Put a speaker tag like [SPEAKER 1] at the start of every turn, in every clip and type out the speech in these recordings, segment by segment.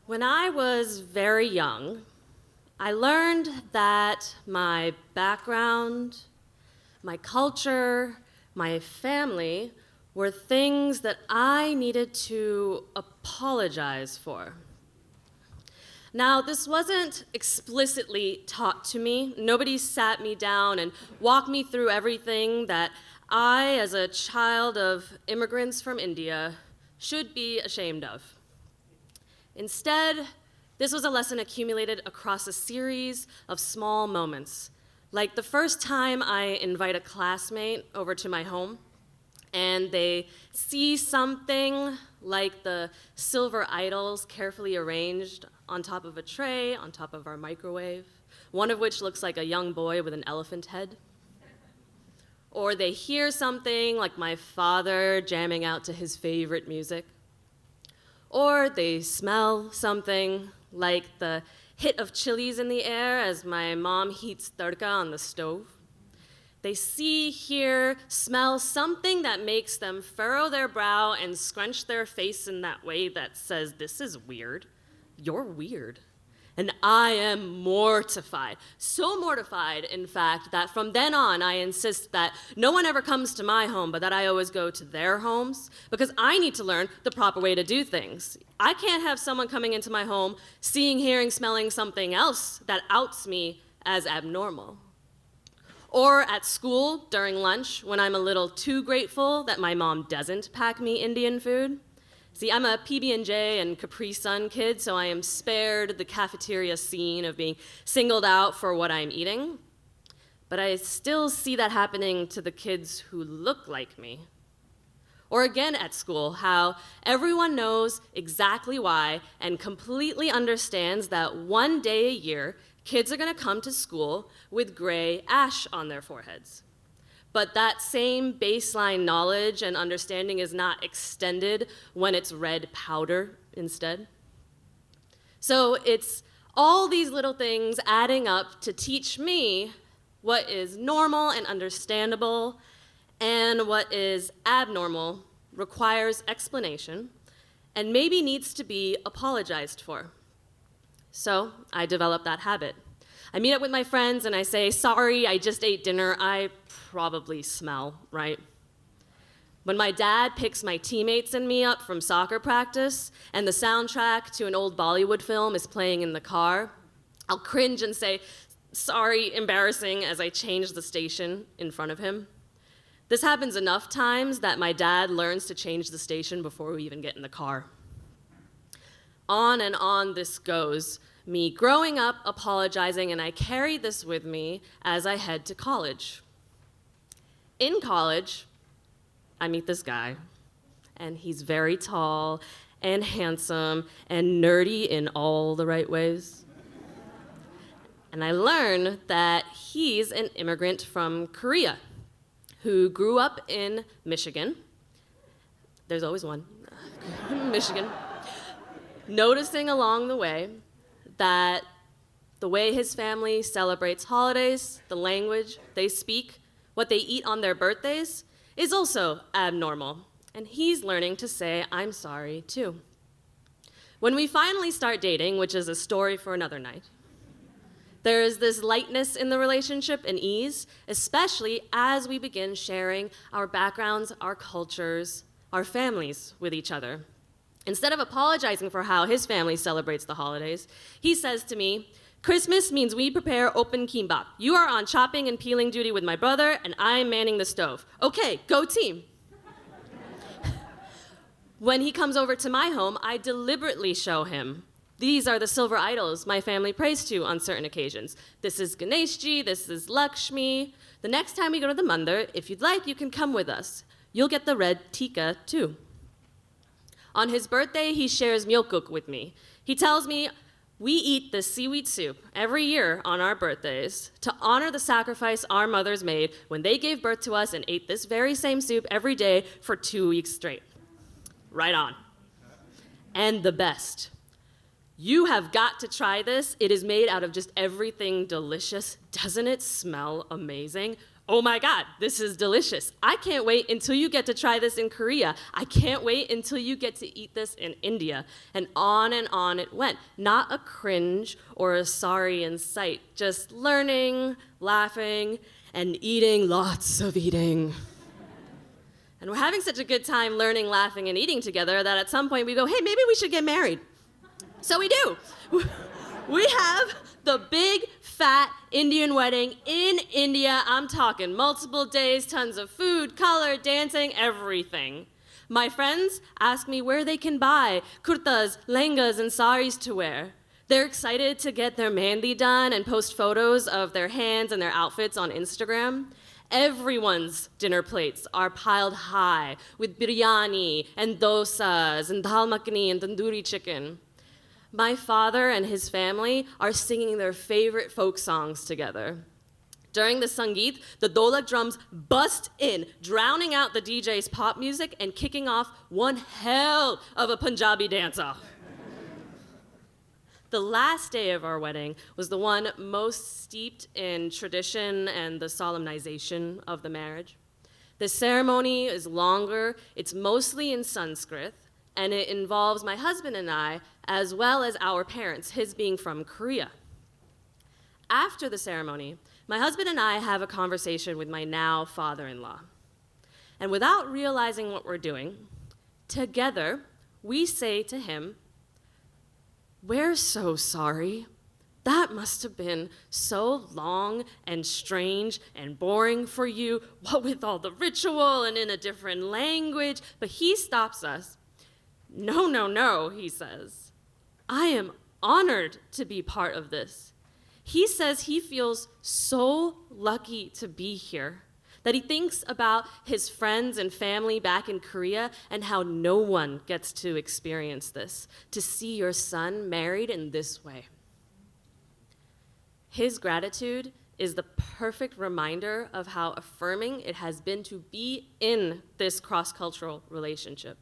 [SPEAKER 1] When I was very young, I learned that my background, my culture, my family were things that I needed to apologize for. Now, this wasn't explicitly taught to me. Nobody sat me down and walked me through everything that I, as a child of immigrants from India, should be ashamed of. Instead, this was a lesson accumulated across a series of small moments, like the first time I invite a classmate over to my home and they see something like the silver idols carefully arranged on top of a tray, on top of our microwave, one of which looks like a young boy with an elephant head. Or they hear something like my father jamming out to his favorite music. Or they smell something like the hit of chilies in the air as my mom heats tadka on the stove. They see, hear, smell something that makes them furrow their brow and scrunch their face in that way that says, "This is weird. You're weird." And I am mortified. So mortified, in fact, that from then on I insist that no one ever comes to my home, but that I always go to their homes, because I need to learn the proper way to do things. I can't have someone coming into my home, seeing, hearing, smelling something else that outs me as abnormal. Or at school, during lunch, when I'm a little too grateful that my mom doesn't pack me Indian food. See, I'm a PB&J and Capri Sun kid, so I am spared the cafeteria scene of being singled out for what I'm eating. But I still see that happening to the kids who look like me. Or again at school, how everyone knows exactly why and completely understands that one day a year, kids are gonna come to school with gray ash on their foreheads. But that same baseline knowledge and understanding is not extended when it's red powder instead. So it's all these little things adding up to teach me what is normal and understandable, and what is abnormal requires explanation and maybe needs to be apologized for. So I developed that habit. I meet up with my friends and I say, "Sorry, I just ate dinner. I probably smell, right?" When my dad picks my teammates and me up from soccer practice and the soundtrack to an old Bollywood film is playing in the car, I'll cringe and say, "Sorry, embarrassing," as I change the station in front of him. This happens enough times that my dad learns to change the station before we even get in the car. On and on this goes, me growing up, apologizing, and I carry this with me as I head to college. In college, I meet this guy, and he's very tall and handsome and nerdy in all the right ways. And I learn that he's an immigrant from Korea who grew up in Michigan. There's always one. Michigan. Noticing along the way that the way his family celebrates holidays, the language they speak, what they eat on their birthdays, is also abnormal. And he's learning to say, "I'm sorry," too. When we finally start dating, which is a story for another night, there is this lightness in the relationship and ease, especially as we begin sharing our backgrounds, our cultures, our families with each other. Instead of apologizing for how his family celebrates the holidays, he says to me, "Christmas means we prepare open kimbap. You are on chopping and peeling duty with my brother, and I'm manning the stove. Okay, go team." When he comes over to my home, I deliberately show him, "These are the silver idols my family prays to on certain occasions. This is Ganeshji, this is Lakshmi. The next time we go to the mandir, if you'd like, you can come with us. You'll get the red tikka, too." On his birthday, he shares myokguk with me. He tells me, "We eat this seaweed soup every year on our birthdays to honor the sacrifice our mothers made when they gave birth to us and ate this very same soup every day for 2 weeks straight." Right on. And the best. "You have got to try this. It is made out of just everything delicious. Doesn't it smell amazing? Oh my God, this is delicious. I can't wait until you get to try this in Korea. I can't wait until you get to eat this in India. And on it went. Not a cringe or a sorry in sight, just learning, laughing, and eating lots of eating. And we're having such a good time learning, laughing, and eating together that at some point we go, hey, maybe we should get married. So we do. We have the big, fat Indian wedding in India. I'm talking multiple days, tons of food, color, dancing, everything. My friends ask me where they can buy kurtas, lehengas, and saris to wear. They're excited to get their mehndi done and post photos of their hands and their outfits on Instagram. Everyone's dinner plates are piled high with biryani and dosas and dal makhani and tandoori chicken. My father and his family are singing their favorite folk songs together. During the Sangeet, the dholak drums bust in, drowning out the DJ's pop music and kicking off one hell of a Punjabi dance-off. The last day of our wedding was the one most steeped in tradition and the solemnization of the marriage. The ceremony is longer, it's mostly in Sanskrit, and it involves my husband and I, as well as our parents, his being from Korea. After the ceremony, my husband and I have a conversation with my now father-in-law. And without realizing what we're doing, together, we say to him, "We're so sorry. That must have been so long and strange and boring for you, what with all the ritual and in a different language." But he stops us. No, he says. I am honored to be part of this. He says he feels so lucky to be here, that he thinks about his friends and family back in Korea and how no one gets to experience this, to see your son married in this way. His gratitude is the perfect reminder of how affirming it has been to be in this cross-cultural relationship.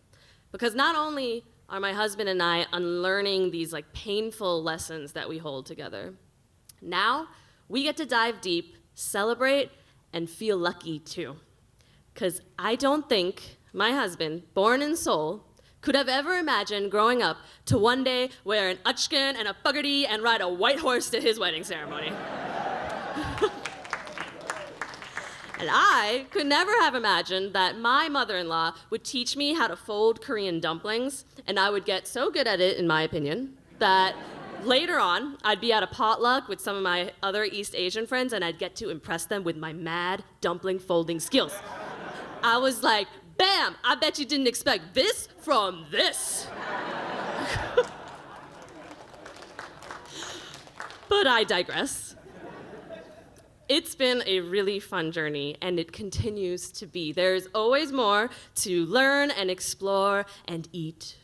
[SPEAKER 1] Because not only are my husband and I unlearning these painful lessons that we hold together, now we get to dive deep, celebrate, and feel lucky too. Because I don't think my husband, born in Seoul, could have ever imagined growing up to one day wear an achkin and a pagadi and ride a white horse to his wedding ceremony. And I could never have imagined that my mother-in-law would teach me how to fold Korean dumplings, and I would get so good at it, in my opinion, that later on, I'd be at a potluck with some of my other East Asian friends, and I'd get to impress them with my mad dumpling folding skills. I was like, bam, I bet you didn't expect this from this. But I digress. It's been a really fun journey, and it continues to be. There's always more to learn and explore and eat.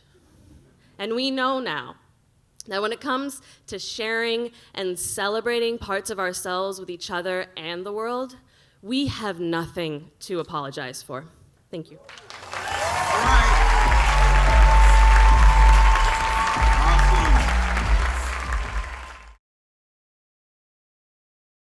[SPEAKER 1] And we know now that when it comes to sharing and celebrating parts of ourselves with each other and the world, we have nothing to apologize for. Thank you.
[SPEAKER 2] All right.